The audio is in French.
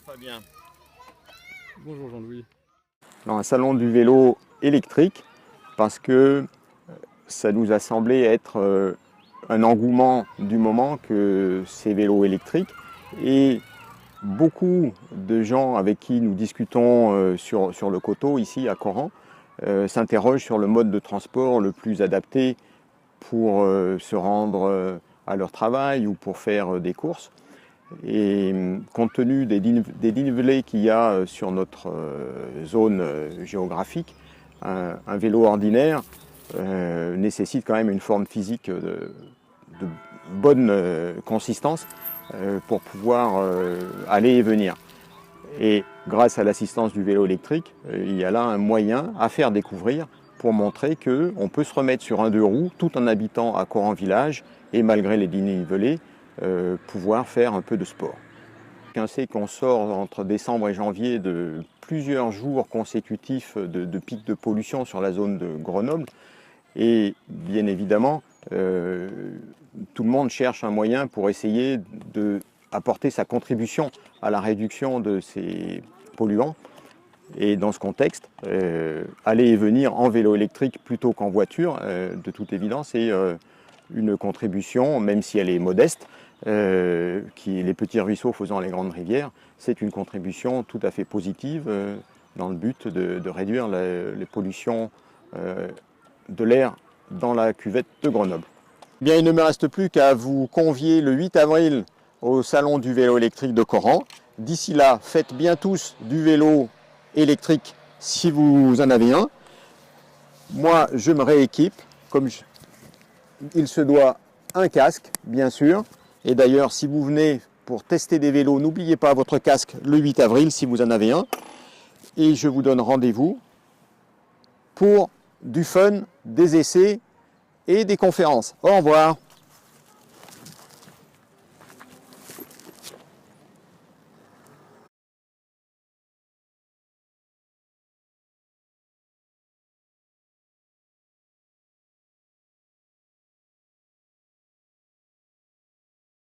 Bonjour Fabien. Bonjour Jean-Louis. Dans un salon du vélo électrique parce que ça nous a semblé être un engouement du moment que ces vélos électriques et beaucoup de gens avec qui nous discutons sur le coteau ici à Coran s'interrogent sur le mode de transport le plus adapté pour se rendre à leur travail ou pour faire des courses. Et compte tenu des dénivelés qu'il y a sur notre zone géographique, un vélo ordinaire nécessite quand même une forme physique de bonne consistance pour pouvoir aller et venir. Et grâce à l'assistance du vélo électrique, il y a là un moyen à faire découvrir pour montrer qu'on peut se remettre sur un deux roues tout en habitant à Coran Village et malgré les dénivelés, pouvoir faire un peu de sport. On sait qu'on sort entre décembre et janvier de plusieurs jours consécutifs de pics de pollution sur la zone de Grenoble et bien évidemment tout le monde cherche un moyen pour essayer d'apporter sa contribution à la réduction de ces polluants. Et dans ce contexte, aller et venir en vélo électrique plutôt qu'en voiture, de toute évidence, est une contribution, même si elle est modeste, les petits ruisseaux faisant les grandes rivières, c'est une contribution tout à fait positive dans le but de réduire les pollutions de l'air dans la cuvette de Grenoble. Bien, il ne me reste plus qu'à vous convier le 8 avril au salon du vélo électrique de Coran. D'ici là, faites bien tous du vélo électrique si vous en avez un. Moi, je me rééquipe, comme il se doit, un casque, bien sûr. Et d'ailleurs, si vous venez pour tester des vélos, n'oubliez pas votre casque le 8 avril, si vous en avez un. Et je vous donne rendez-vous pour du fun, des essais et des conférences. Au revoir.